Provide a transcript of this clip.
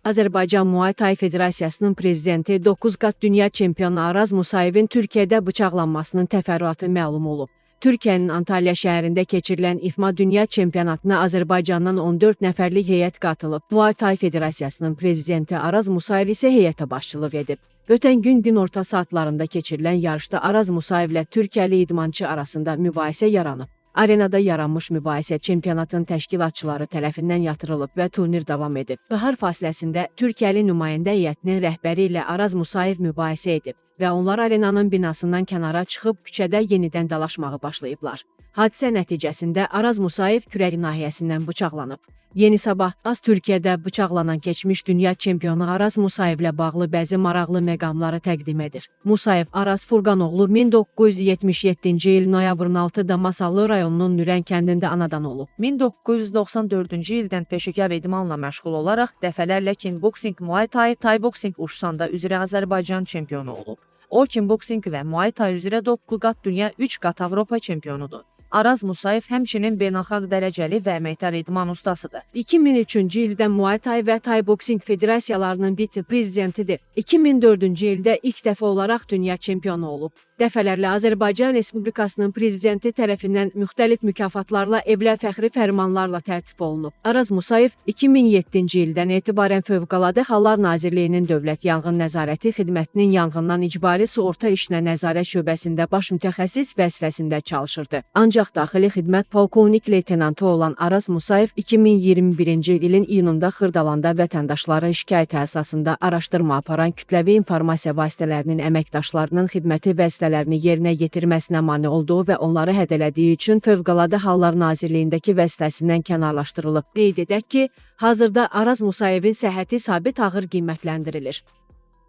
Azərbaycan Muay Thai Federasiyasının prezidenti 9 qat dünya çempionu Araz Musayevin Türkiyədə bıçaqlanmasının təfərrüatı məlum olub. Türkiyənin Antalya şəhərində keçirilən İFMA Dünya Çempionatına Azərbaycandan 14 nəfərlik heyət qatılıb. Muay Thai Federasiyasının prezidenti Araz Musayev isə heyətə başçılıq edib. Ötən gün günorta saatlarında keçirilən yarışda Araz Musayevlə Türkiyəli idmançı arasında mübahisə yaranıb. Arenada yaranmış mübahisə çempionatın təşkilatçıları tərəfindən yatırılıb və turnir davam edib. Bahar fasiləsində Türkiyəli nümayəndə heyətinin rəhbəri ilə Araz Musayev mübahisə edib və onlar arenanın binasından kənara çıxıb küçədə yenidən dalaşmağı başlayıblar. Hadisə nəticəsində Araz Musayev kürək nahiyəsindən bıçaqlanıb. Yeni Sabah az Türkiyədə bıçaqlanan keçmiş dünya çempionu Araz Musayevlə bağlı bəzi maraqlı məqamları təqdim edir. Musayev Araz Furqanoğlu 1977-ci il noyabrın 6-da Masallı rayonunun Nürən kəndində anadan olub. 1994-cü ildən peşəkar idmanla məşğul olaraq dəfələrlə kickboxing, Muay Thai, Thai boxing uçsanda üzrə Azərbaycan çempionu olub. O, kickboxing və Muay Thai üzrə 9 qat dünya, 3 qat Avropa çempionudur. Araz Musayev həmçinin beynəlxalq dərəcəli və əməkdar idman ustasıdır. 2003-cü ildə Muay Thai və Thai Boxing Federasiyalarının vitse-prezidentidir. 2004-cü ildə ilk dəfə olaraq dünya çempionu olub. Dəfələrlə Azərbaycan Respublikasının prezidenti tərəfindən müxtəlif mükafatlarla, evlə fəxri fərmanlarla tərtib olunub. Araz Musayev 2007-ci ildən etibarən Fövqəladə Hallar Nazirliyinin Dövlət Yanğın Nəzarəti Xidmətinin yanğından icbari sığorta işinə nəzarət şöbəsində baş mütəxəssis vəzifəsində çalışırdı. Ancaq daxili xidmət polkovnik leytenantı olan Araz Musayev 2021-ci ilin iyununda Xırdalanda vətəndaşların şikayəti əsasında araşdırma aparan kütləvi informasiya vasitələrinin əməkdaşlarının xidməti vəzifələrini yerinə yetirməsinə mane olduğu və onları hədələdiyi üçün Fövqəladə Hallar Nazirliyindəki vəzifəsindən kənarlaşdırılıb. Qeyd edək ki, hazırda Araz Musayevin səhhəti sabit ağır qiymətləndirilir.